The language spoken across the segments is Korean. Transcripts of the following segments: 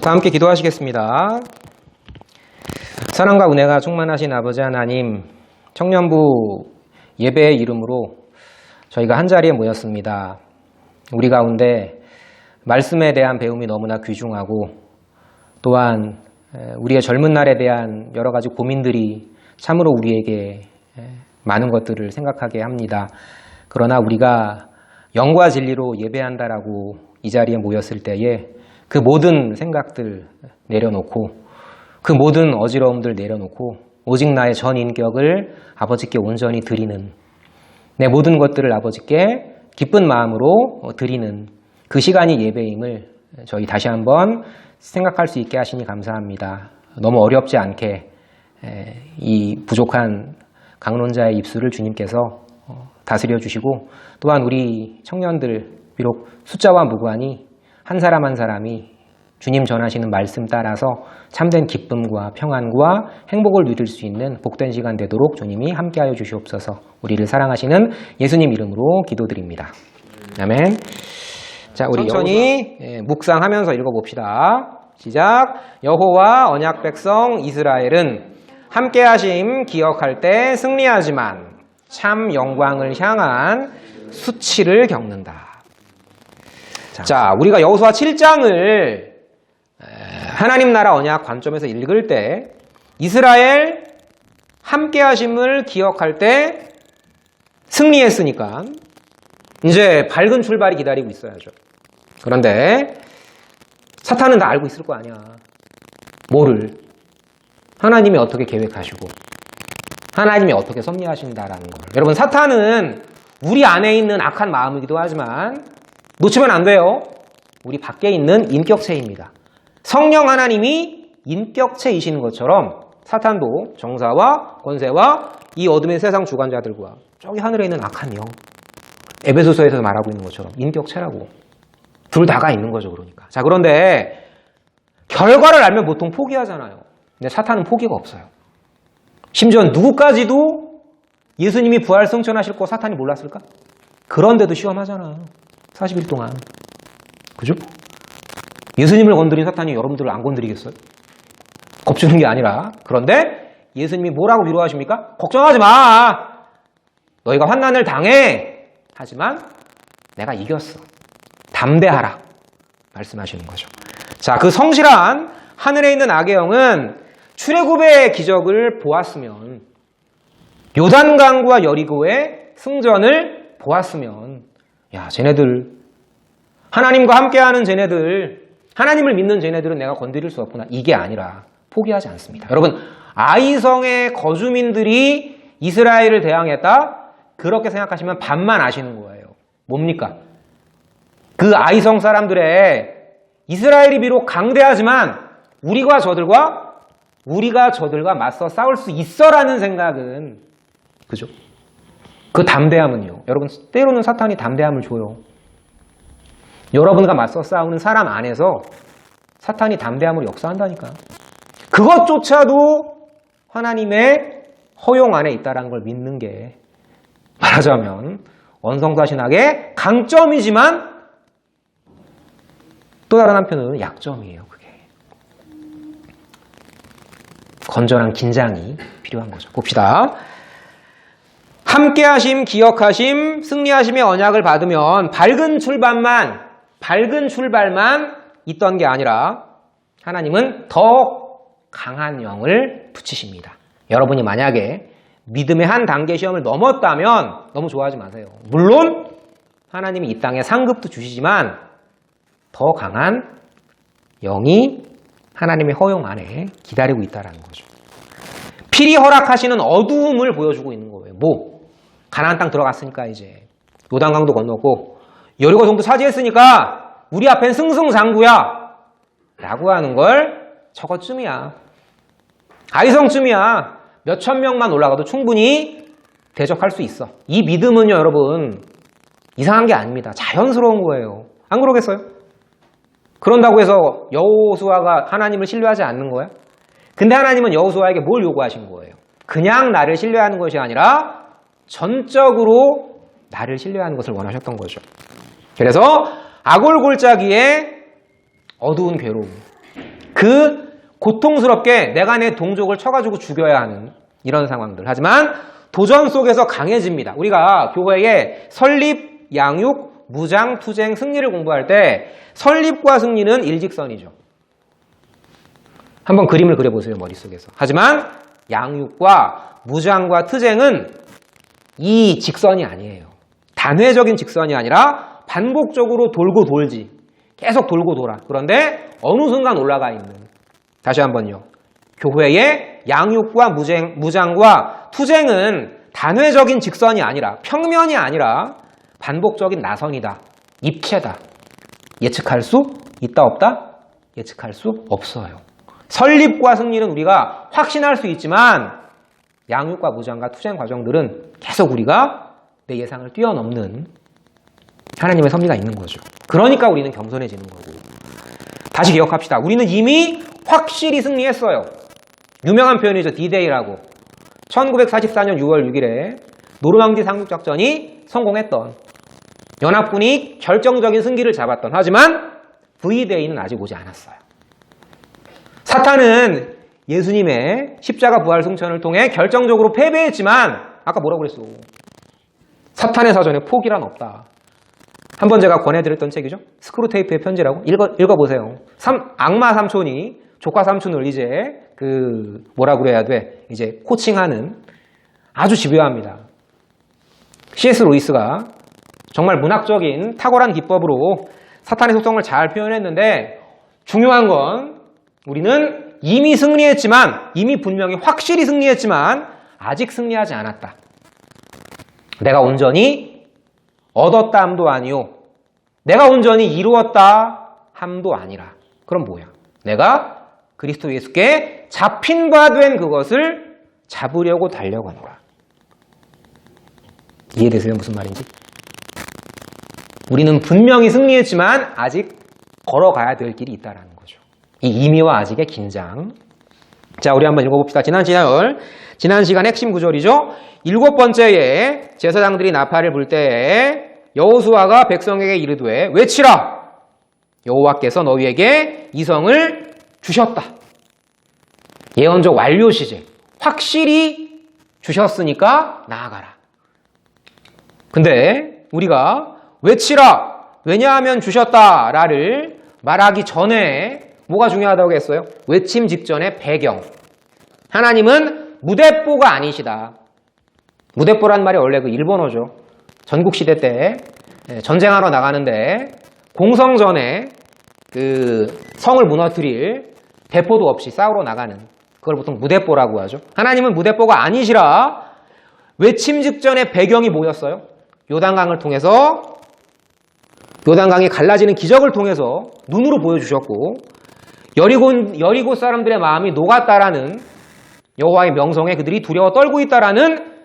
다 함께 기도하시겠습니다. 사랑과 은혜가 충만하신 아버지 하나님, 청년부 예배의 이름으로 저희가 한자리에 모였습니다. 우리 가운데 말씀에 대한 배움이 너무나 귀중하고 또한 우리의 젊은 날에 대한 여러 가지 고민들이 참으로 우리에게 많은 것들을 생각하게 합니다. 그러나 우리가 영과 진리로 예배한다라고 이 자리에 모였을 때에 그 모든 생각들 내려놓고 그 모든 어지러움들 내려놓고 오직 나의 전 인격을 아버지께 온전히 드리는, 내 모든 것들을 아버지께 기쁜 마음으로 드리는 그 시간이 예배임을 저희 다시 한번 생각할 수 있게 하시니 감사합니다. 너무 어렵지 않게 이 부족한 강론자의 입술을 주님께서 다스려 주시고, 또한 우리 청년들 비록 숫자와 무관히 한 사람 한 사람이 주님 전하시는 말씀 따라서 참된 기쁨과 평안과 행복을 누릴 수 있는 복된 시간 되도록 주님이 함께하여 주시옵소서. 우리를 사랑하시는 예수님 이름으로 기도드립니다. 아멘. 자, 우리 천천히 묵상하면서 읽어봅시다. 시작. 여호와 언약 백성 이스라엘은 함께하심 기억할 때 승리하지만 참 영광을 향한 수치를 겪는다. 자, 우리가 여호수아 7장을 하나님 나라 언약 관점에서 읽을 때 이스라엘 함께하심을 기억할 때 승리했으니까 이제 밝은 출발이 기다리고 있어야죠. 그런데 사탄은 다 알고 있을 거 아니야. 뭐를? 하나님이 어떻게 계획하시고 하나님이 어떻게 섭리하신다라는 걸. 여러분, 사탄은 우리 안에 있는 악한 마음이기도 하지만 놓치면 안 돼요. 우리 밖에 있는 인격체입니다. 성령 하나님이 인격체이시는 것처럼 사탄도 정사와 권세와 이 어둠의 세상 주관자들과 저기 하늘에 있는 악한 영, 에베소서에서 말하고 있는 것처럼 인격체라고. 둘 다가 있는 거죠. 그러니까. 자, 그런데 결과를 알면 보통 포기하잖아요. 근데 사탄은 포기가 없어요. 심지어 누구까지도 예수님이 부활 승천하실 거 사탄이 몰랐을까? 그런데도 시험하잖아. 40일 동안. 그죠? 예수님을 건드린 사탄이 여러분들을 안 건드리겠어요? 겁주는 게 아니라. 그런데 예수님이 뭐라고 위로하십니까? 걱정하지 마. 너희가 환난을 당해. 하지만 내가 이겼어. 담대하라. 말씀하시는 거죠. 자, 그 성실한 하늘에 있는 악의 영은 출애굽의 기적을 보았으면, 요단강과 여리고의 승전을 보았으면, 야, 쟤네들, 하나님과 함께하는 쟤네들, 하나님을 믿는 쟤네들은 내가 건드릴 수 없구나. 이게 아니라 포기하지 않습니다. 여러분, 아이성의 거주민들이 이스라엘을 대항했다? 그렇게 생각하시면 반만 아시는 거예요. 뭡니까? 그 아이성 사람들의 이스라엘이 비록 강대하지만 우리가 저들과 맞서 싸울 수 있어라는 생각은, 그죠? 그 담대함은요. 여러분, 때로는 사탄이 담대함을 줘요. 여러분과 맞서 싸우는 사람 안에서 사탄이 담대함으로 역사한다니까. 그것조차도 하나님의 허용 안에 있다는 걸 믿는 게 말하자면 원성사신학의 강점이지만 또 다른 한편으로는 약점이에요. 그게 건전한 긴장이 필요한 거죠. 봅시다. 함께하심, 기억하심, 승리하심의 언약을 받으면 밝은 출발만 있던 게 아니라 하나님은 더 강한 영을 붙이십니다. 여러분이 만약에 믿음의 한 단계 시험을 넘었다면 너무 좋아하지 마세요. 물론 하나님이 이 땅에 상급도 주시지만 더 강한 영이 하나님의 허용 안에 기다리고 있다는 거죠. 필히 허락하시는 어두움을 보여주고 있는 거예요. 뭐? 가나안 땅 들어갔으니까 이제 요단강도 건넜고 여리고 성도 차지했으니까 우리 앞엔 승승장구야 라고 하는 걸 저것쯤이야. 아이성쯤이야. 몇천 명만 올라가도 충분히 대적할 수 있어. 이 믿음은요, 여러분, 이상한 게 아닙니다. 자연스러운 거예요. 안 그러겠어요? 그런다고 해서 여호수아가 하나님을 신뢰하지 않는 거야? 근데 하나님은 여호수아에게 뭘 요구하신 거예요? 그냥 나를 신뢰하는 것이 아니라 전적으로 나를 신뢰하는 것을 원하셨던 거죠. 그래서 아골골짜기에 어두운 괴로움, 그 고통스럽게 내가 내 동족을 쳐가지고 죽여야 하는 이런 상황들. 하지만 도전 속에서 강해집니다. 우리가 교회에 설립, 양육, 무장, 투쟁, 승리를 공부할 때 설립과 승리는 일직선이죠. 한번 그림을 그려보세요, 머릿속에서. 하지만 양육과 무장과 투쟁은 이 직선이 아니에요. 단회적인 직선이 아니라 반복적으로 돌고 돌지. 계속 돌고 돌아. 그런데 어느 순간 올라가 있는. 다시 한번요. 교회의 양육과 무장과 투쟁은 단회적인 직선이 아니라, 평면이 아니라 반복적인 나선이다. 입체다. 예측할 수 있다 없다? 예측할 수 없어요. 설립과 승리는 우리가 확신할 수 있지만 양육과 무장과 투쟁 과정들은 계속 우리가 내 예상을 뛰어넘는 하나님의 섭리가 있는 거죠. 그러니까 우리는 겸손해지는 거고. 다시 기억합시다. 우리는 이미 확실히 승리했어요. 유명한 표현이죠. D-Day라고. 1944년 6월 6일에 노르망디 상륙작전이 성공했던, 연합군이 결정적인 승기를 잡았던, 하지만 V-Day는 아직 오지 않았어요. 사탄은 예수님의 십자가 부활 승천을 통해 결정적으로 패배했지만, 아까 뭐라고 그랬어? 사탄의 사전에 포기란 없다. 한번 제가 권해드렸던 책이죠. 스크루테이프의 편지라고. 읽어보세요. 악마 삼촌이 조카 삼촌을 이제 뭐라 그래야 돼? 이제 코칭하는, 아주 집요합니다. C.S. 루이스가 정말 문학적인 탁월한 기법으로 사탄의 속성을 잘 표현했는데, 중요한 건 우리는 이미 승리했지만, 이미 분명히 확실히 승리했지만 아직 승리하지 않았다. 내가 온전히 얻었다 함도 아니요, 내가 온전히 이루었다 함도 아니라. 그럼 뭐야? 내가 그리스도 예수께 잡힌 바 된 그것을 잡으려고 달려가노라. 이해되세요? 무슨 말인지? 우리는 분명히 승리했지만 아직 걸어가야 될 길이 있다는 거죠. 이 이미와 아직의 긴장. 자, 우리 한번 읽어봅시다. 지난 시간 핵심 구절이죠. 7번째에 제사장들이 나팔을 불 때에 여호수아가 백성에게 이르되 외치라! 여호와께서 너희에게 이 성을 주셨다. 예언적 완료 시제. 확실히 주셨으니까 나아가라. 근데 우리가 외치라! 왜냐하면 주셨다라를 말하기 전에 뭐가 중요하다고 했어요? 외침 직전의 배경. 하나님은 무대뽀가 아니시다. 무대뽀란 말이 원래 그 일본어죠. 전국시대 때 전쟁하러 나가는데 공성전에 그 성을 무너뜨릴 대포도 없이 싸우러 나가는, 그걸 보통 무대뽀라고 하죠. 하나님은 무대뽀가 아니시라. 외침 직전의 배경이 뭐였어요? 요단강을 통해서, 요단강이 갈라지는 기적을 통해서 눈으로 보여주셨고, 여리고 사람들의 마음이 녹았다라는, 여호와의 명성에 그들이 두려워 떨고 있다라는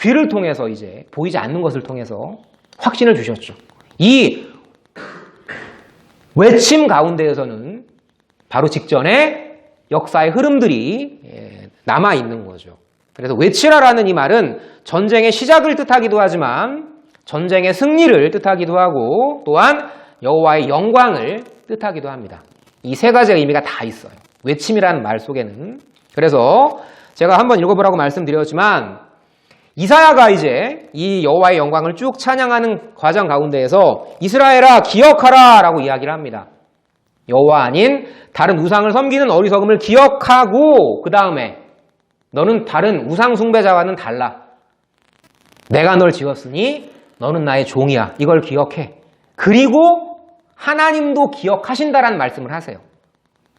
귀를 통해서, 이제 보이지 않는 것을 통해서 확신을 주셨죠. 이 외침 가운데에서는 바로 직전에 역사의 흐름들이 남아있는 거죠. 그래서 외치라라는 이 말은 전쟁의 시작을 뜻하기도 하지만 전쟁의 승리를 뜻하기도 하고, 또한 여호와의 영광을 뜻하기도 합니다. 이 세 가지 의미가 다 있어요. 외침이라는 말 속에는. 그래서 제가 한번 읽어보라고 말씀드렸지만, 이사야가 이제 이 여호와의 영광을 쭉 찬양하는 과정 가운데에서 이스라엘아 기억하라 라고 이야기를 합니다. 여호와 아닌 다른 우상을 섬기는 어리석음을 기억하고, 그 다음에 너는 다른 우상 숭배자와는 달라. 내가 널 지었으니 너는 나의 종이야. 이걸 기억해. 그리고 하나님도 기억하신다라는 말씀을 하세요.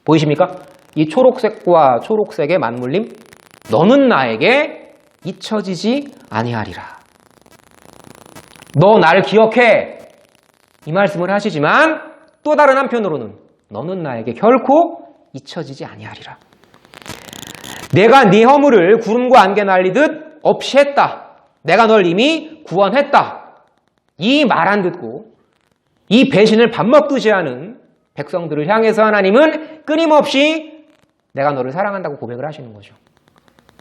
보이십니까? 이 초록색과 초록색의 맞물림. 너는 나에게 잊혀지지 아니하리라. 너 나를 기억해. 이 말씀을 하시지만 또 다른 한편으로는 너는 나에게 결코 잊혀지지 아니하리라. 내가 네 허물을 구름과 안개 날리듯 없이 했다. 내가 널 이미 구원했다. 이 말 안 듣고 이 배신을 밥 먹듯이 하는 백성들을 향해서 하나님은 끊임없이 내가 너를 사랑한다고 고백을 하시는 거죠.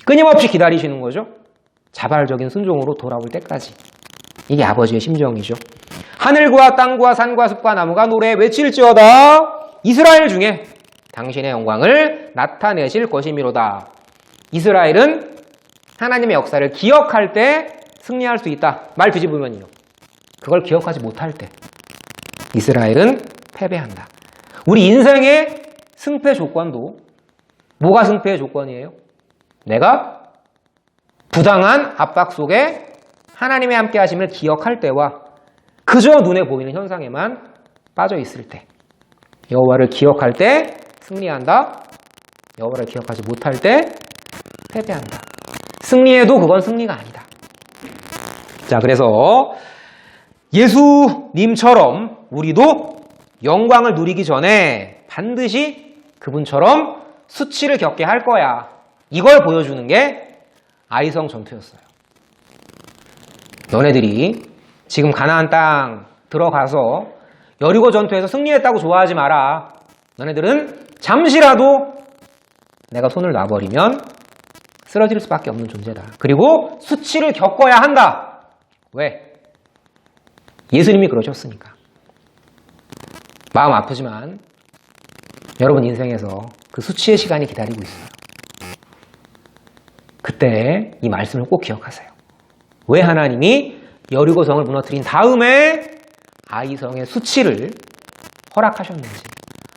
끊임없이 기다리시는 거죠. 자발적인 순종으로 돌아올 때까지. 이게 아버지의 심정이죠. 하늘과 땅과 산과 숲과 나무가 노래 외칠지어다. 이스라엘 중에 당신의 영광을 나타내실 것이미로다. 이스라엘은 하나님의 역사를 기억할 때 승리할 수 있다. 말 뒤집으면요. 그걸 기억하지 못할 때 이스라엘은 패배한다. 우리 인생의 승패 조건도 뭐가 승패의 조건이에요? 내가 부당한 압박 속에 하나님의 함께 하심을 기억할 때와 그저 눈에 보이는 현상에만 빠져 있을 때, 여호와를 기억할 때 승리한다. 여호와를 기억하지 못할 때 패배한다. 승리해도 그건 승리가 아니다. 자, 그래서 예수님처럼 우리도 영광을 누리기 전에 반드시 그분처럼 수치를 겪게 할 거야. 이걸 보여주는 게 아이성 전투였어요. 너네들이 지금 가나안 땅 들어가서 여리고 전투에서 승리했다고 좋아하지 마라. 너네들은 잠시라도 내가 손을 놔버리면 쓰러질 수밖에 없는 존재다. 그리고 수치를 겪어야 한다. 왜? 예수님이 그러셨으니까. 마음 아프지만 여러분 인생에서 그 수치의 시간이 기다리고 있어요. 그때 이 말씀을 꼭 기억하세요. 왜 하나님이 여리고성을 무너뜨린 다음에 아이성의 수치를 허락하셨는지.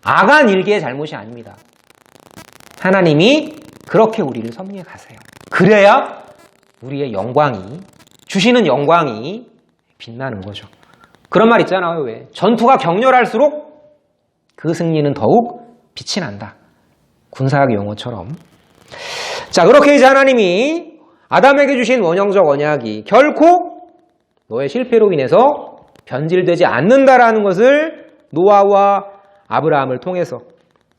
아간 일개의 잘못이 아닙니다. 하나님이 그렇게 우리를 섭리해 가세요. 그래야 우리의 영광이, 주시는 영광이 빛나는 거죠. 그런 말 있잖아요. 왜? 전투가 격렬할수록 그 승리는 더욱 빛이 난다. 군사학 용어처럼. 자, 그렇게 이제 하나님이 아담에게 주신 원형적 언약이 결코 너의 실패로 인해서 변질되지 않는다라는 것을 노아와 아브라함을 통해서,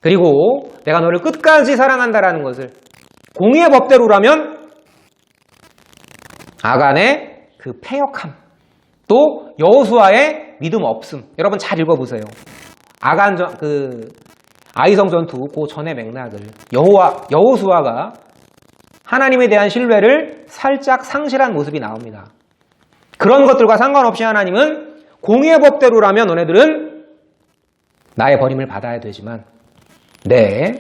그리고 내가 너를 끝까지 사랑한다라는 것을 공의의 법대로라면 아간의 그 패역함, 또 여호수아의 믿음 없음. 여러분 잘 읽어보세요. 아이성 전투 그 전의 맥락을 여호수아가 하나님에 대한 신뢰를 살짝 상실한 모습이 나옵니다. 그런 것들과 상관없이 하나님은 공의의 법대로라면 너네들은 나의 버림을 받아야 되지만 내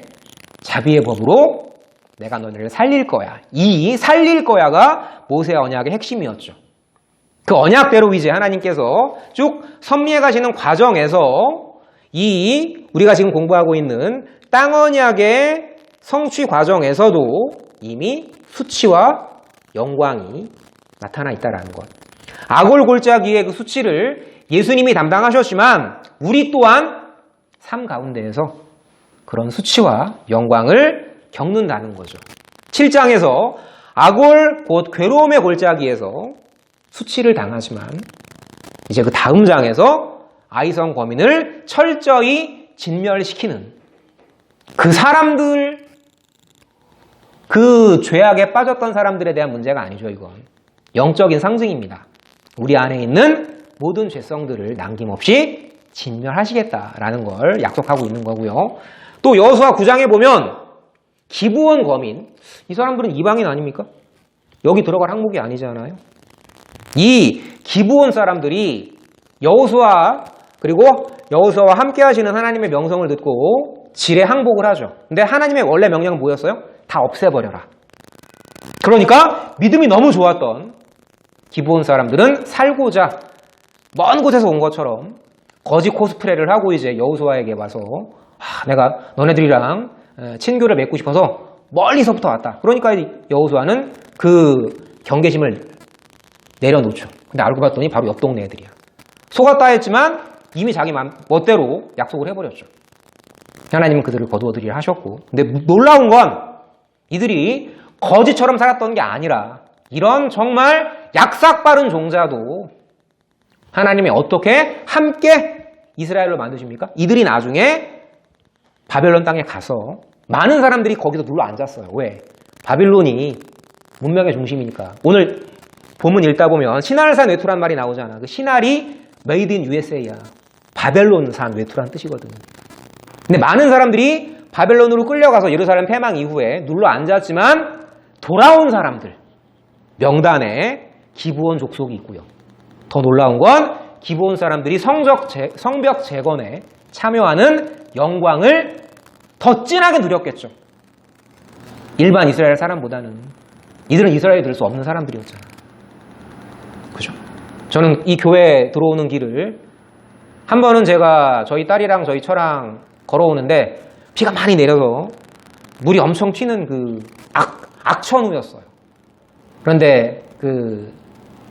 자비의 법으로 내가 너네를 살릴 거야. 이 살릴 거야가 모세의 언약의 핵심이었죠. 그 언약대로 이제 하나님께서 쭉 섭리해 가시는 과정에서 이 우리가 지금 공부하고 있는 땅 언약의 성취 과정에서도 이미 수치와 영광이 나타나 있다는 것. 아골 골짜기의 그 수치를 예수님이 담당하셨지만 우리 또한 삶 가운데에서 그런 수치와 영광을 겪는다는 거죠. 7장에서 아골 곧 괴로움의 골짜기에서 수치를 당하지만 이제 그 다음 장에서 아이성 거민을 철저히 진멸시키는 그 사람들, 그 죄악에 빠졌던 사람들에 대한 문제가 아니죠. 이건 영적인 상징입니다. 우리 안에 있는 모든 죄성들을 남김없이 진멸하시겠다라는 걸 약속하고 있는 거고요. 또 여호수아 9장에 보면 기브온 거민, 이 사람들은 이방인 아닙니까? 여기 들어갈 항목이 아니잖아요. 이 기브온 사람들이 여호수아, 그리고 여호수아와 함께 하시는 하나님의 명성을 듣고 지레 항복을 하죠. 근데 하나님의 원래 명령은 뭐였어요? 다 없애버려라. 그러니까 믿음이 너무 좋았던 기브온 사람들은 살고자 먼 곳에서 온 것처럼 거짓 코스프레를 하고 이제 여호수아에게 와서 내가 너네들이랑 친교를 맺고 싶어서 멀리서부터 왔다. 그러니까 여호수아는 그 경계심을 내려놓죠. 근데 알고 봤더니 바로 옆 동네 애들이야. 속았다 했지만 이미 자기 멋대로 약속을 해버렸죠. 하나님은 그들을 거두어들이라 하셨고, 근데 놀라운 건 이들이 거지처럼 살았던 게 아니라 이런 정말 약삭빠른 종자도 하나님이 어떻게 함께 이스라엘로 만드십니까? 이들이 나중에 바벨론 땅에 가서 많은 사람들이 거기서 눌러 앉았어요. 왜? 바빌론이 문명의 중심이니까. 오늘 본문 읽다 보면 신할산 외투란 말이 나오잖아. 그 신할이 Made in USA야. 바벨론산 외투란 뜻이거든요. 근데 많은 사람들이 바벨론으로 끌려가서 예루살렘 패망 이후에 눌러 앉았지만 돌아온 사람들 명단에 기브온 족속이 있고요. 더 놀라운 건 기브온 사람들이 성벽 재건에 참여하는 영광을 더 진하게 누렸겠죠. 일반 이스라엘 사람보다는. 이들은 이스라엘에 들 수 없는 사람들이었잖아. 그죠? 저는 이 교회에 들어오는 길을 한 번은 제가 저희 딸이랑 저희 처랑 걸어오는데 비가 많이 내려서 물이 엄청 튀는 그 악천후였어요. 그런데 그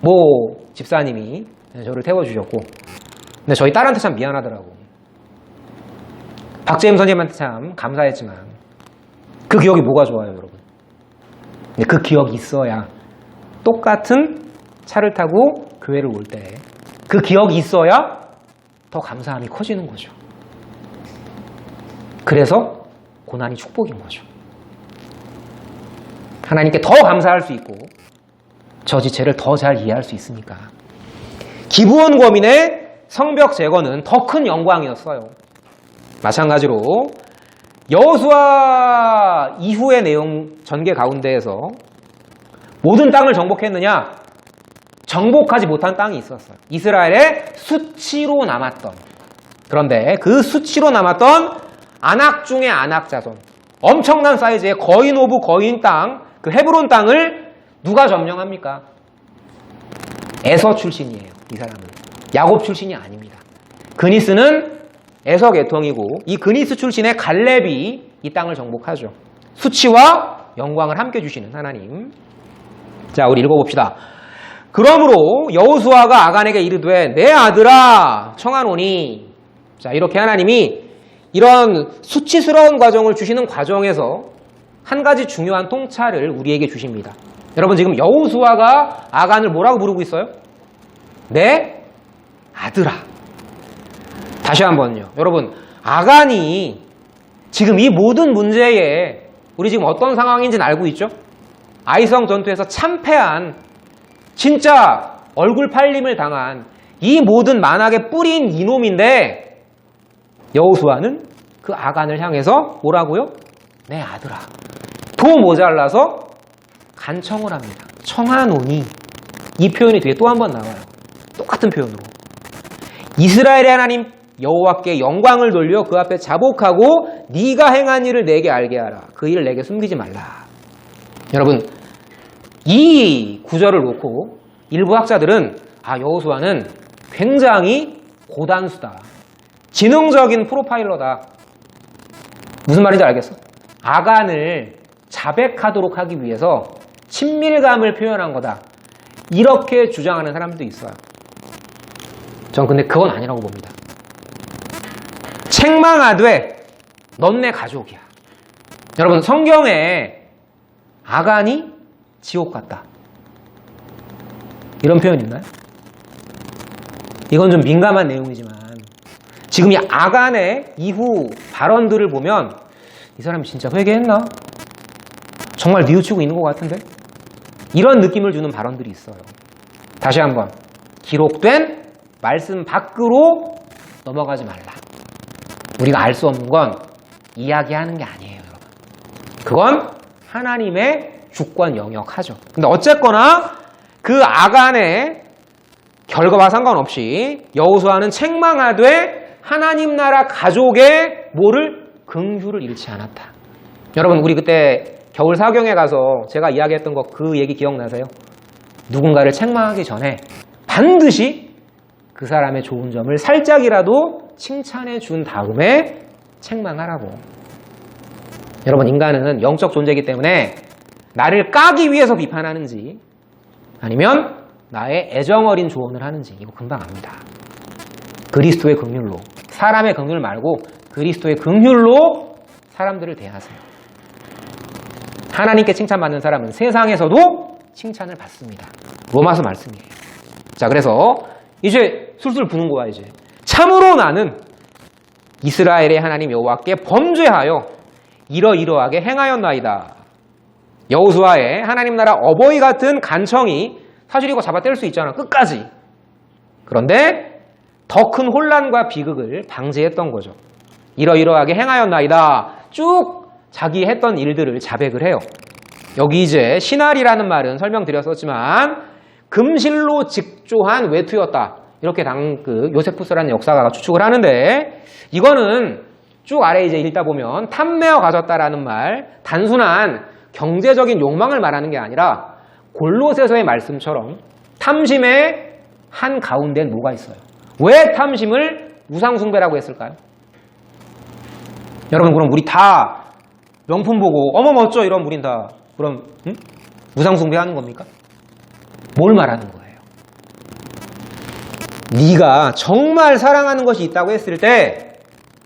모 집사님이 저를 태워주셨고, 근데 저희 딸한테 참 미안하더라고. 박재임 선생님한테 참 감사했지만 그 기억이 뭐가 좋아요, 여러분? 근데 그 기억이 있어야 똑같은 차를 타고 교회를 올 때 그 기억이 있어야 더 감사함이 커지는 거죠. 그래서 고난이 축복인 거죠. 하나님께 더 감사할 수 있고 저 지체를 더 잘 이해할 수 있으니까. 기브온 거민의 성벽 제거는 더 큰 영광이었어요. 마찬가지로 여호수아 이후의 내용 전개 가운데에서 모든 땅을 정복했느냐? 정복하지 못한 땅이 있었어요. 이스라엘의 수치로 남았던. 그런데 그 수치로 남았던 안악 중의 안악 자손, 엄청난 사이즈의 거인 오브 거인 땅, 그 헤브론 땅을 누가 점령합니까? 에서 출신이에요. 이 사람은 야곱 출신이 아닙니다. 그니스는 에서 계통이고 이 그니스 출신의 갈렙이 이 땅을 정복하죠. 수치와 영광을 함께 주시는 하나님. 자, 우리 읽어봅시다. 그러므로 여호수아가 아간에게 이르되 내 아들아 청하노니. 자, 이렇게 하나님이 이런 수치스러운 과정을 주시는 과정에서 한 가지 중요한 통찰을 우리에게 주십니다. 여러분, 지금 여호수아가 아간을 뭐라고 부르고 있어요? 내 아들아. 다시 한번요. 여러분, 아간이 지금 이 모든 문제에 우리 지금 어떤 상황인지는 알고 있죠? 아이성 전투에서 참패한, 진짜 얼굴 팔림을 당한 이 모든 만악의 뿌리인 이놈인데 여호수아는 그 아간을 향해서 뭐라고요? 내 아들아. 더 모자라서 간청을 합니다. 청하노니. 이 표현이 뒤에 또 한 번 나와요. 똑같은 표현으로. 이스라엘의 하나님 여호와께 영광을 돌려 그 앞에 자복하고 네가 행한 일을 내게 알게 하라. 그 일을 내게 숨기지 말라. 여러분, 이 구절을 놓고 일부 학자들은 여호수아는 굉장히 고단수다. 지능적인 프로파일러다. 무슨 말인지 알겠어? 아간을 자백하도록 하기 위해서 친밀감을 표현한 거다. 이렇게 주장하는 사람들도 있어요. 전 근데 그건 아니라고 봅니다. 책망하되 넌 내 가족이야. 여러분, 성경에 아간이 지옥 같다. 이런 표현 있나요? 이건 좀 민감한 내용이지만 지금 이 아간의 이후 발언들을 보면 이 사람이 진짜 회개했나? 정말 뉘우치고 있는 것 같은데? 이런 느낌을 주는 발언들이 있어요. 다시 한번, 기록된 말씀 밖으로 넘어가지 말라. 우리가 알 수 없는 건 이야기하는 게 아니에요, 여러분. 그건 하나님의 주권 영역하죠. 근데 어쨌거나 그 아간의 결과와 상관없이 여호수아는 책망하되 하나님 나라 가족의 뭐를? 긍휼을 잃지 않았다. 여러분, 우리 그때 겨울 사경에 가서 제가 이야기했던 거 그 얘기 기억나세요? 누군가를 책망하기 전에 반드시 그 사람의 좋은 점을 살짝이라도 칭찬해 준 다음에 책망하라고. 여러분, 인간은 영적 존재이기 때문에 나를 까기 위해서 비판하는지 아니면 나의 애정어린 조언을 하는지 이거 금방 압니다. 그리스도의 긍휼로, 사람의 긍휼 말고 그리스도의 긍휼로 사람들을 대하세요. 하나님께 칭찬받는 사람은 세상에서도 칭찬을 받습니다. 로마서 말씀이에요. 자, 그래서 이제 술술 부는 거야. 이제 참으로 나는 이스라엘의 하나님 여호와께 범죄하여 이러이러하게 행하였나이다. 여호수아의 하나님 나라 어버이 같은 간청이 사실 이거 잡아뗄 수 있잖아, 끝까지. 그런데 더 큰 혼란과 비극을 방지했던 거죠. 이러이러하게 행하였나이다. 쭉 자기 했던 일들을 자백을 해요. 여기 이제 신할이라는 말은 설명드렸었지만 금실로 직조한 외투였다. 이렇게 요세푸스라는 역사가가 추측을 하는데, 이거는 쭉 아래 이제 읽다 보면 탐내어 가졌다라는 말, 단순한 경제적인 욕망을 말하는 게 아니라 골로새서의 말씀처럼 탐심의 한 가운데는 뭐가 있어요? 왜 탐심을 우상숭배라고 했을까요? 여러분, 그럼 우리 다 명품 보고 어머 멋져 이러면 우린 다 그럼 우상숭배하는 겁니까? 뭘 말하는 거예요? 네가 정말 사랑하는 것이 있다고 했을 때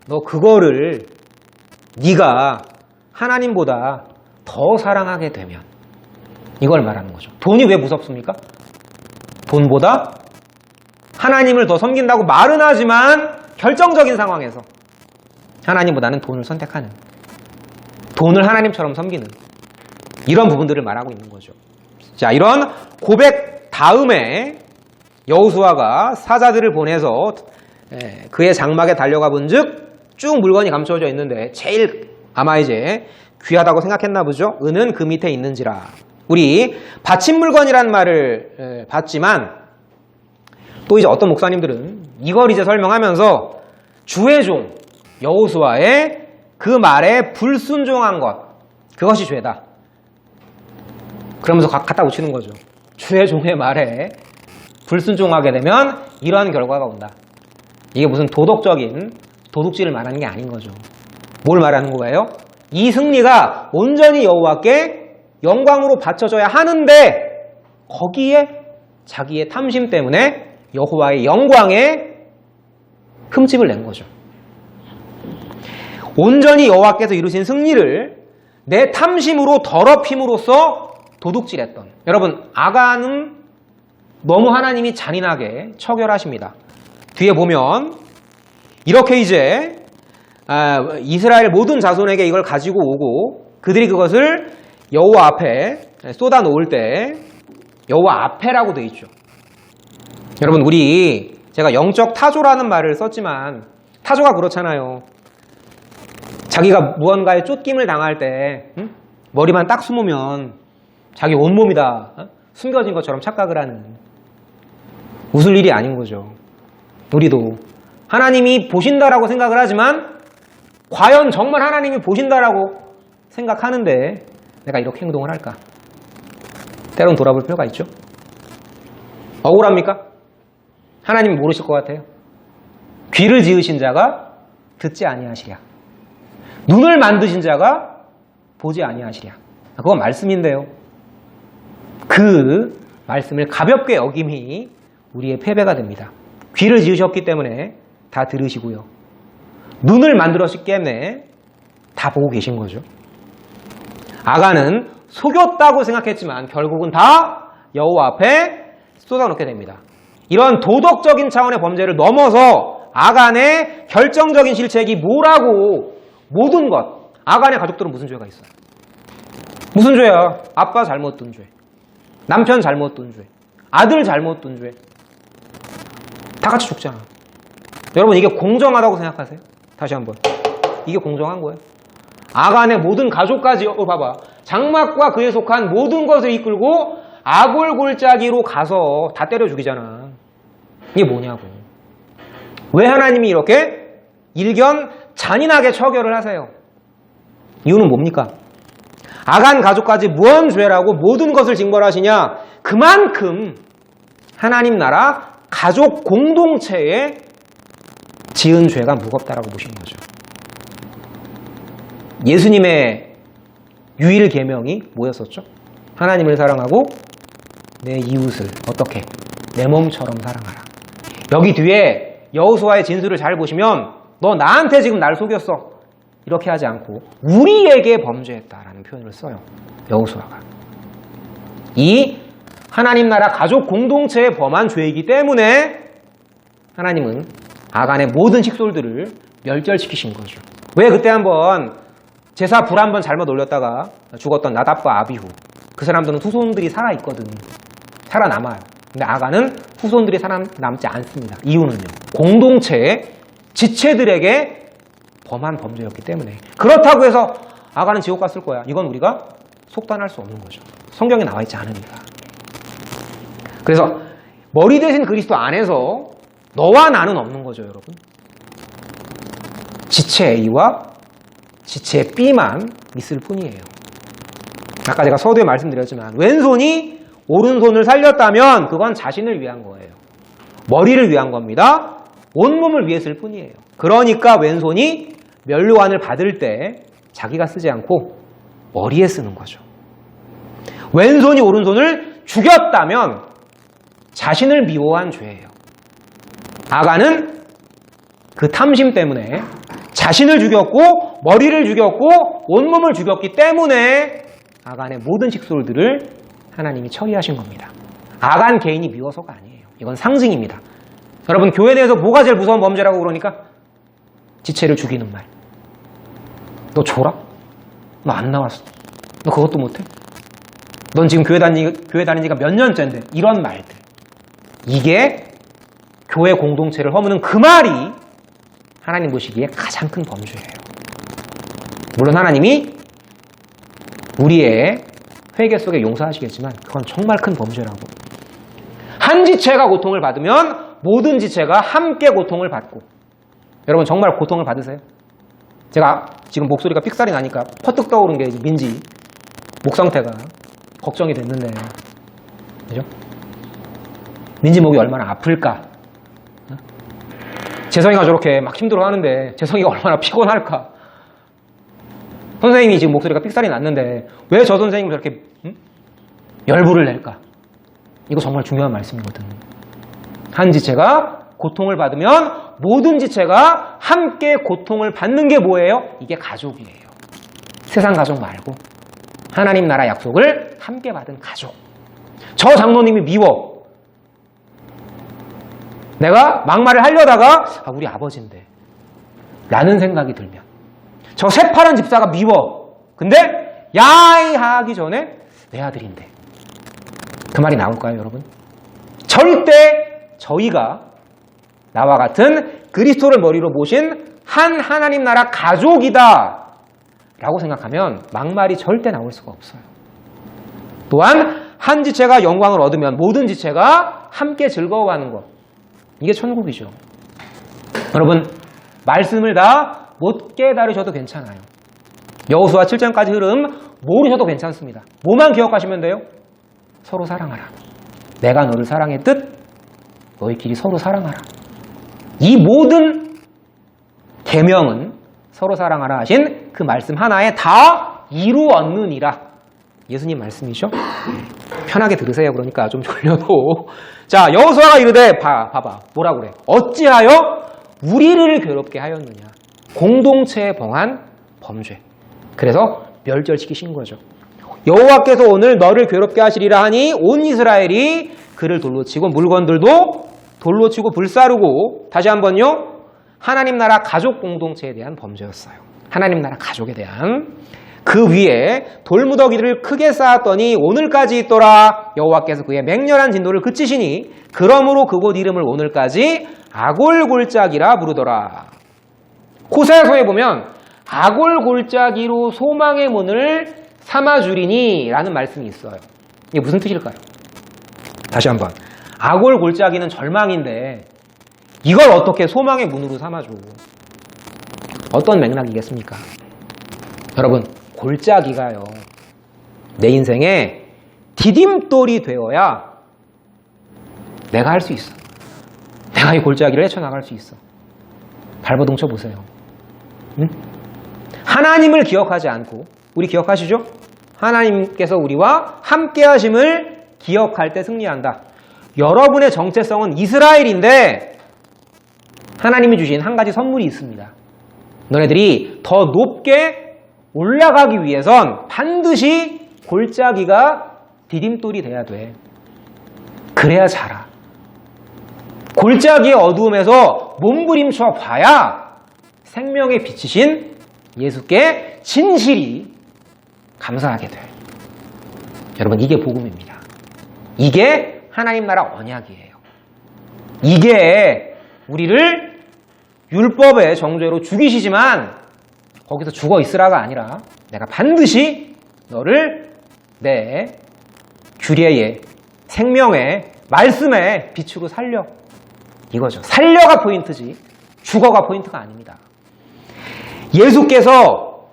너 그거를 네가 하나님보다 더 사랑하게 되면 이걸 말하는 거죠. 돈이 왜 무섭습니까? 돈보다 하나님을 더 섬긴다고 말은 하지만 결정적인 상황에서 하나님보다는 돈을 선택하는, 돈을 하나님처럼 섬기는 이런 부분들을 말하고 있는 거죠. 자, 이런 고백 다음에 여호수아가 사자들을 보내서 그의 장막에 달려가 본즉 쭉 물건이 감춰져 있는데 제일 아마 이제 귀하다고 생각했나 보죠. 은은 그 밑에 있는지라. 우리 바친 물건이란 말을 봤지만 또 이제 어떤 목사님들은 이걸 이제 설명하면서 주의 종 여호수아의 그 말에 불순종한 것, 그것이 죄다. 그러면서 갖다 붙이는 거죠. 주의 종의 말에 불순종하게 되면 이러한 결과가 온다. 이게 무슨 도둑질을 말하는 게 아닌 거죠. 뭘 말하는 거예요? 이 승리가 온전히 여호와께 영광으로 바쳐져야 하는데 거기에 자기의 탐심 때문에 여호와의 영광에 흠집을 낸 거죠. 온전히 여호와께서 이루신 승리를 내 탐심으로 더럽힘으로써 도둑질했던, 여러분, 아간은 너무 하나님이 잔인하게 처결하십니다. 뒤에 보면 이렇게 이제 이스라엘 모든 자손에게 이걸 가지고 오고 그들이 그것을 여호와 앞에 쏟아 놓을 때 여호와 앞에라고 되어 있죠. 여러분, 제가 영적 타조라는 말을 썼지만 타조가 그렇잖아요. 자기가 무언가에 쫓김을 당할 때 머리만 딱 숨으면 자기 온몸이 다 숨겨진 것처럼 착각을 하는, 웃을 일이 아닌 거죠. 우리도 하나님이 보신다라고 생각을 하지만 과연 정말 하나님이 보신다라고 생각하는데 내가 이렇게 행동을 할까? 때론 돌아볼 필요가 있죠. 억울합니까? 하나님이 모르실 것 같아요. 귀를 지으신 자가 듣지 아니하시랴. 눈을 만드신 자가 보지 아니하시랴. 그건 말씀인데요. 그 말씀을 가볍게 여김이 우리의 패배가 됩니다. 귀를 지으셨기 때문에 다 들으시고요. 눈을 만들었기 때문에 다 보고 계신 거죠. 아간은 속였다고 생각했지만 결국은 다 여호와 앞에 쏟아놓게 됩니다. 이런 도덕적인 차원의 범죄를 넘어서 아간의 결정적인 실책이 뭐라고, 모든 것, 아간의 가족들은 무슨 죄가 있어요? 무슨 죄야? 아빠 잘못 둔 죄, 남편 잘못 둔 죄, 아들 잘못 둔 죄. 다 같이 죽잖아. 여러분, 이게 공정하다고 생각하세요? 다시 한번. 이게 공정한 거예요? 아간의 모든 가족까지, 봐봐. 장막과 그에 속한 모든 것을 이끌고 아골골짜기로 가서 다 때려 죽이잖아. 이게 뭐냐고. 왜 하나님이 이렇게 일견 잔인하게 처결을 하세요? 이유는 뭡니까? 아간 가족까지 무언 죄라고 모든 것을 징벌하시냐? 그만큼 하나님 나라 가족 공동체에 지은 죄가 무겁다라고 보시는 거죠. 예수님의 유일 계명이 뭐였었죠? 하나님을 사랑하고 내 이웃을 어떻게? 내 몸처럼 사랑하라. 여기 뒤에 여호수아의 진술을 잘 보시면 너 나한테 지금 날 속였어. 이렇게 하지 않고 우리에게 범죄했다라는 표현을 써요. 여호수아가. 이 하나님 나라 가족 공동체에 범한 죄이기 때문에 하나님은 아간의 모든 식솔들을 멸절시키신 거죠. 왜 그때 한번 제사 불 한번 잘못 올렸다가 죽었던 나답과 아비후, 그 사람들은 후손들이 살아있거든. 살아남아요. 근데 아간은 후손들이 살아남지 않습니다. 이유는요, 공동체의 지체들에게 범한 범죄였기 때문에. 그렇다고 해서 아간은 지옥 갔을 거야, 이건 우리가 속단할 수 없는 거죠. 성경에 나와 있지 않으니까. 그래서 머리 대신 그리스도 안에서 너와 나는 없는 거죠, 여러분. 지체 A와 지체 B만 있을 뿐이에요. 아까 제가 서두에 말씀드렸지만 왼손이 오른손을 살렸다면 그건 자신을 위한 거예요. 머리를 위한 겁니다. 온몸을 위해 쓸 뿐이에요. 그러니까 왼손이 면류관을 받을 때 자기가 쓰지 않고 머리에 쓰는 거죠. 왼손이 오른손을 죽였다면 자신을 미워한 죄예요. 아간은 그 탐심 때문에 자신을 죽였고 머리를 죽였고 온몸을 죽였기 때문에 아간의 모든 식솔들을 하나님이 처리하신 겁니다. 아간 개인이 미워서가 아니에요. 이건 상징입니다. 여러분, 교회 내에서 뭐가 제일 무서운 범죄라고 그러니까? 지체를 죽이는 말. 너 졸아? 너 안 나왔어. 너 그것도 못해? 넌 지금 교회 다닌 지가 몇 년째인데. 이런 말들. 이게 교회 공동체를 허무는 그 말이 하나님 보시기에 가장 큰 범죄예요. 물론 하나님이 우리의 회개 속에 용서하시겠지만 그건 정말 큰 범죄라고. 한 지체가 고통을 받으면 모든 지체가 함께 고통을 받고. 여러분 정말 고통을 받으세요? 제가 지금 목소리가 삑살이 나니까 퍼뜩 떠오른 게 민지 목 상태가 걱정이 됐는데, 그죠? 민지 목이 얼마나 아플까? 재성이가 저렇게 막 힘들어하는데 재성이가 얼마나 피곤할까? 선생님이 지금 목소리가 삑살이 났는데 왜 저 선생님을 저렇게 열불을 낼까? 이거 정말 중요한 말씀이거든요. 한 지체가 고통을 받으면 모든 지체가 함께 고통을 받는 게 뭐예요? 이게 가족이에요. 세상 가족 말고 하나님 나라 약속을 함께 받은 가족. 저 장로님이 미워. 내가 막말을 하려다가 우리 아버지인데 라는 생각이 들면, 저 새파란 집사가 미워. 근데 야이 하기 전에 내 아들인데, 그 말이 나올까요, 여러분? 절대 저희가 나와 같은 그리스도를 머리로 모신 한 하나님 나라 가족이다 라고 생각하면 막말이 절대 나올 수가 없어요. 또한 한 지체가 영광을 얻으면 모든 지체가 함께 즐거워하는 것, 이게 천국이죠. 여러분, 말씀을 다 못 깨달으셔도 괜찮아요. 여호수아 7장까지 흐름 모르셔도 괜찮습니다. 뭐만 기억하시면 돼요? 서로 사랑하라. 내가 너를 사랑했듯 너희끼리 서로 사랑하라. 이 모든 계명은 서로 사랑하라 하신 그 말씀 하나에 다 이루었느니라. 예수님 말씀이죠? 편하게 들으세요. 그러니까 좀 졸려도. 자, 여호수아가 이르되 봐봐. 뭐라 그래? 어찌하여 우리를 괴롭게 하였느냐. 공동체에 범한 범죄. 그래서 멸절시키신 거죠. 여호와께서 오늘 너를 괴롭게 하시리라 하니 온 이스라엘이 그를 돌로 치고 물건들도 돌로 치고 불사르고. 다시 한번요. 하나님 나라 가족 공동체에 대한 범죄였어요. 하나님 나라 가족에 대한. 그 위에 돌무더기를 크게 쌓았더니 오늘까지 있더라. 여호와께서 그의 맹렬한 진노를 그치시니 그러므로 그곳 이름을 오늘까지 아골골짜기라 부르더라. 호세아서에 보면 아골골짜기로 소망의 문을 삼아주리니 라는 말씀이 있어요. 이게 무슨 뜻일까요? 다시 한번. 아골골짜기는 절망인데 이걸 어떻게 소망의 문으로 삼아줘? 어떤 맥락이겠습니까? 여러분, 골짜기가요, 내 인생에 디딤돌이 되어야 내가 할 수 있어. 내가 이 골짜기를 헤쳐나갈 수 있어. 발버둥쳐 보세요. 응? 하나님을 기억하지 않고, 우리 기억하시죠? 하나님께서 우리와 함께 하심을 기억할 때 승리한다. 여러분의 정체성은 이스라엘인데 하나님이 주신 한 가지 선물이 있습니다. 너네들이 더 높게 올라가기 위해선 반드시 골짜기가 디딤돌이 돼야 돼. 그래야 자라. 골짜기의 어두움에서 몸부림쳐 봐야 생명의 빛이신 예수께 진실이 감사하게 돼. 여러분, 이게 복음입니다. 이게 하나님 나라 언약이에요. 이게 우리를 율법의 정죄로 죽이시지만 거기서 죽어 있으라가 아니라 내가 반드시 너를 내 규례의 생명의 말씀의 빛으로 살려. 이거죠. 살려가 포인트지 죽어가 포인트가 아닙니다. 예수께서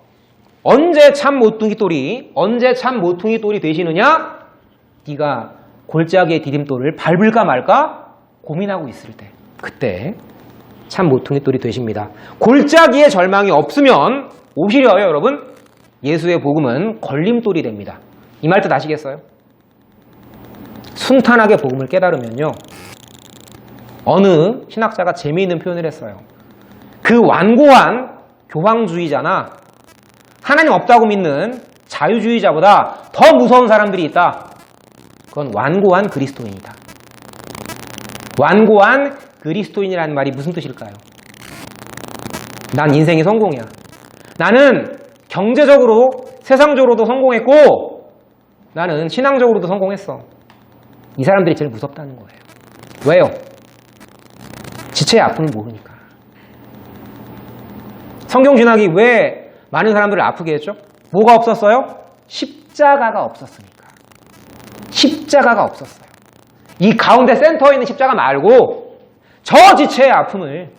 언제 참 모퉁이 똘이 되시느냐? 네가 골짜기의 디딤돌을 밟을까 말까 고민하고 있을 때, 그때 참 모퉁이 똘이 되십니다. 골짜기에 절망이 없으면 오히려요, 여러분, 예수의 복음은 걸림돌이 됩니다. 이 말 뜻 아시겠어요? 순탄하게 복음을 깨달으면요, 어느 신학자가 재미있는 표현을 했어요. 그 완고한 교황주의자나 하나님 없다고 믿는 자유주의자보다 더 무서운 사람들이 있다. 그건 완고한 그리스도인이다. 완고한 그리스도인이라는 말이 무슨 뜻일까요? 난 인생이 성공이야. 나는 경제적으로, 세상적으로도 성공했고 나는 신앙적으로도 성공했어. 이 사람들이 제일 무섭다는 거예요. 왜요? 지체의 아픔을 모르니까. 성경신학이 왜 많은 사람들을 아프게 했죠? 뭐가 없었어요? 십자가가 없었으니까. 십자가가 없었어요. 이 가운데 센터에 있는 십자가 말고 저 지체의 아픔을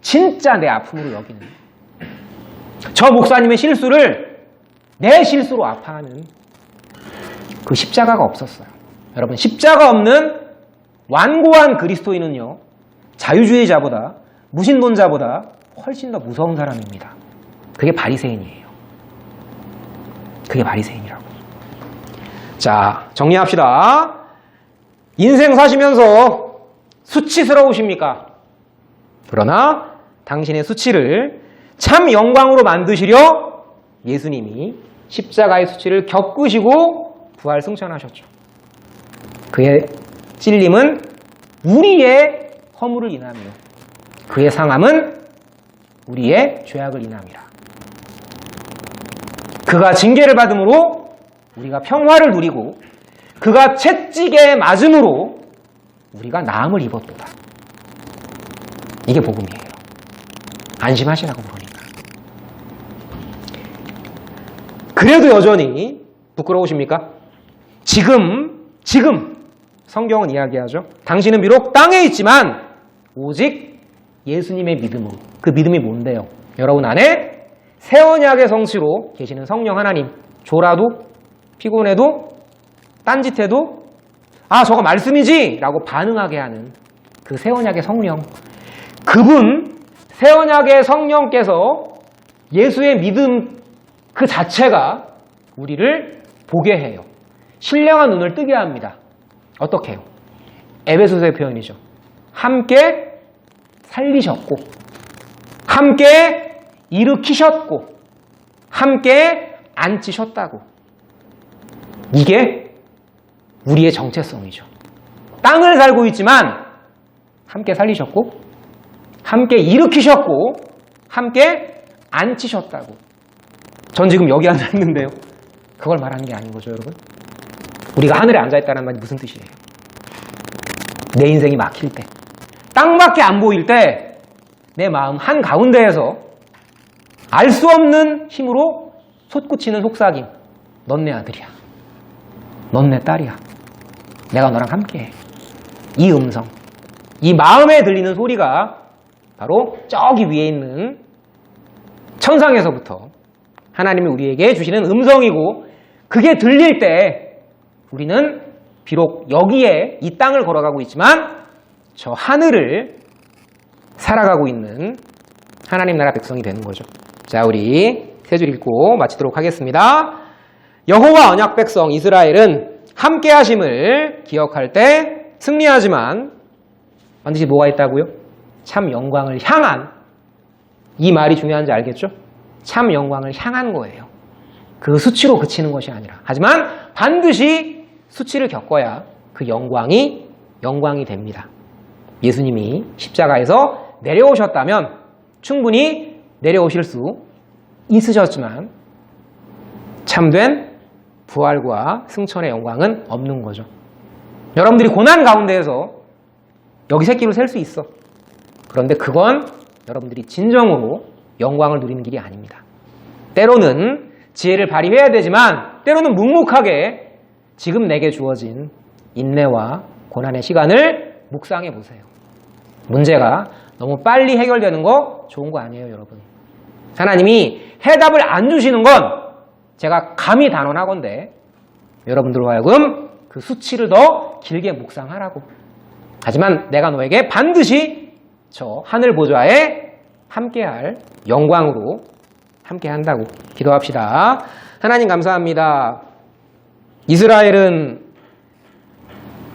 진짜 내 아픔으로 여기는, 저 목사님의 실수를 내 실수로 아파하는 그 십자가가 없었어요. 여러분, 십자가 없는 완고한 그리스도인은요, 자유주의자보다, 무신론자보다 훨씬 더 무서운 사람입니다. 그게 바리새인이에요. 그게 바리새인이라고. 자, 정리합시다. 인생 사시면서 수치스러우십니까? 그러나 당신의 수치를 참 영광으로 만드시려 예수님이 십자가의 수치를 겪으시고 부활 승천하셨죠. 그의 찔림은 우리의 허물을 인하며 그의 상함은 우리의 죄악을 인함이라. 그가 징계를 받음으로 우리가 평화를 누리고 그가 채찍에 맞음으로 우리가 나음을 입었도다. 이게 복음이에요. 안심하시라고 그러니까. 그래도 여전히 부끄러우십니까? 지금 성경은 이야기하죠. 당신은 비록 땅에 있지만 오직 예수님의 믿음으로. 그 믿음이 뭔데요? 여러분 안에 새 언약의 성취로 계시는 성령 하나님. 졸아도 피곤해도 딴짓해도 아, 저거 말씀이지! 라고 반응하게 하는 그 새 언약의 성령. 그분 새 언약의 성령께서 예수의 믿음 그 자체가 우리를 보게 해요. 신령한 눈을 뜨게 합니다. 어떻게 해요? 에베소서의 표현이죠. 함께 살리셨고 함께 일으키셨고 함께 앉히셨다고. 이게 우리의 정체성이죠. 땅을 살고 있지만 함께 살리셨고 함께 일으키셨고 함께 앉히셨다고. 전 지금 여기 앉아있는데요. 그걸 말하는 게 아닌 거죠, 여러분. 우리가 하늘에 앉아있다는 말이 무슨 뜻이에요? 내 인생이 막힐 때, 땅밖에 안 보일 때 내 마음 한가운데에서 알 수 없는 힘으로 솟구치는 속삭임. 넌 내 아들이야. 넌 내 딸이야. 내가 너랑 함께해. 이 음성, 이 마음에 들리는 소리가 바로 저기 위에 있는 천상에서부터 하나님이 우리에게 주시는 음성이고, 그게 들릴 때 우리는 비록 여기에 이 땅을 걸어가고 있지만 저 하늘을 살아가고 있는 하나님 나라 백성이 되는 거죠. 자, 우리 세 줄 읽고 마치도록 하겠습니다. 여호와 언약 백성 이스라엘은 함께 하심을 기억할 때 승리하지만 반드시 뭐가 있다고요? 참 영광을 향한, 이 말이 중요한지 알겠죠? 참 영광을 향한 거예요. 그 수치로 그치는 것이 아니라. 하지만 반드시 수치를 겪어야 그 영광이 됩니다. 예수님이 십자가에서 내려오셨다면 충분히 내려오실 수 있으셨지만 참된 부활과 승천의 영광은 없는 거죠. 여러분들이 고난 가운데에서 여기 새끼로 셀 수 있어. 그런데 그건 여러분들이 진정으로 영광을 누리는 길이 아닙니다. 때로는 지혜를 발휘해야 되지만 때로는 묵묵하게 지금 내게 주어진 인내와 고난의 시간을 묵상해 보세요. 문제가 너무 빨리 해결되는 거 좋은 거 아니에요, 여러분. 하나님이 해답을 안 주시는 건 제가 감히 단언하건대 여러분들로 하여금 그 수치를 더 길게 묵상하라고. 하지만 내가 너에게 반드시 저 하늘 보좌에 함께할 영광으로 함께한다고. 기도합시다. 하나님 감사합니다. 이스라엘은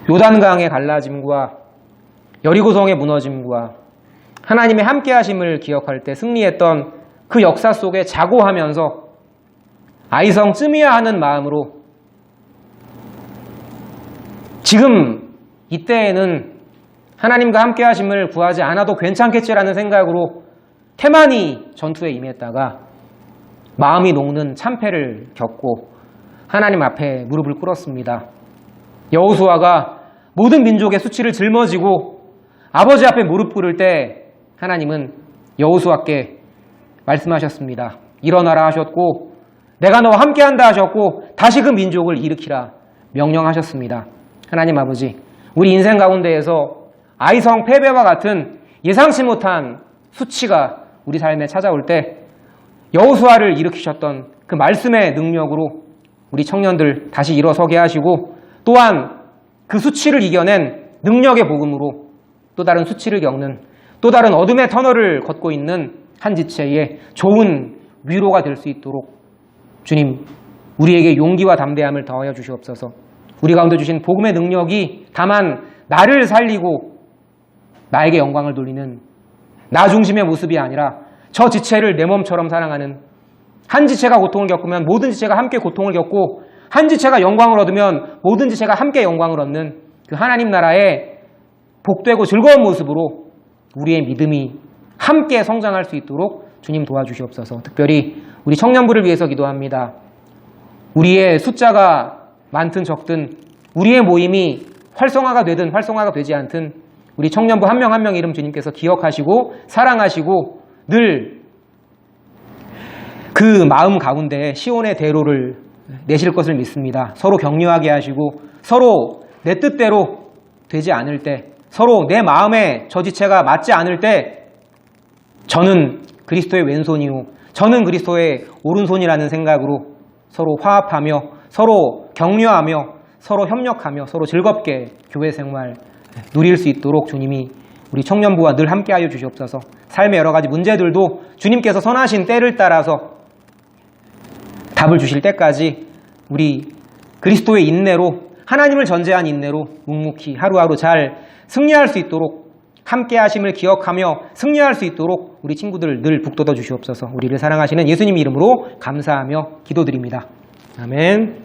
요단강의 갈라짐과 여리고성의 무너짐과 하나님의 함께하심을 기억할 때 승리했던 그 역사 속에 자고하면서 아이성쯤이야 하는 마음으로 지금 이때에는 하나님과 함께하심을 구하지 않아도 괜찮겠지라는 생각으로 태만히 전투에 임했다가 마음이 녹는 참패를 겪고 하나님 앞에 무릎을 꿇었습니다. 여호수아가 모든 민족의 수치를 짊어지고 아버지 앞에 무릎 꿇을 때 하나님은 여호수아께 말씀하셨습니다. 일어나라 하셨고 내가 너와 함께한다 하셨고 다시 그 민족을 일으키라 명령하셨습니다. 하나님 아버지, 우리 인생 가운데에서 아이성 패배와 같은 예상치 못한 수치가 우리 삶에 찾아올 때 여호수아를 일으키셨던 그 말씀의 능력으로 우리 청년들 다시 일어서게 하시고 또한 그 수치를 이겨낸 능력의 복음으로 또 다른 수치를 겪는 또 다른 어둠의 터널을 걷고 있는 한 지체의 좋은 위로가 될 수 있도록 주님, 우리에게 용기와 담대함을 더하여 주시옵소서. 우리 가운데 주신 복음의 능력이 다만 나를 살리고 나에게 영광을 돌리는 나 중심의 모습이 아니라 저 지체를 내 몸처럼 사랑하는, 한 지체가 고통을 겪으면 모든 지체가 함께 고통을 겪고 한 지체가 영광을 얻으면 모든 지체가 함께 영광을 얻는 그 하나님 나라의 복되고 즐거운 모습으로 우리의 믿음이 함께 성장할 수 있도록 주님 도와주시옵소서. 특별히 우리 청년부를 위해서 기도합니다. 우리의 숫자가 많든 적든 우리의 모임이 활성화가 되든 활성화가 되지 않든 우리 청년부 한 명 한 명 이름 주님께서 기억하시고 사랑하시고 늘 그 마음 가운데 시온의 대로를 내실 것을 믿습니다. 서로 격려하게 하시고 서로 내 뜻대로 되지 않을 때, 서로 내 마음에 저 지체가 맞지 않을 때 저는 그리스도의 왼손이요 저는 그리스도의 오른손이라는 생각으로 서로 화합하며 서로 격려하며 서로 협력하며 서로 즐겁게 교회 생활 누릴 수 있도록 주님이 우리 청년부와 늘 함께하여 주시옵소서. 삶의 여러 가지 문제들도 주님께서 선하신 때를 따라서 답을 주실 때까지 우리 그리스도의 인내로, 하나님을 전제한 인내로 묵묵히 하루하루 잘 승리할 수 있도록, 함께 하심을 기억하며 승리할 수 있도록 우리 친구들 늘 북돋아 주시옵소서. 우리를 사랑하시는 예수님 이름으로 감사하며 기도드립니다. 아멘.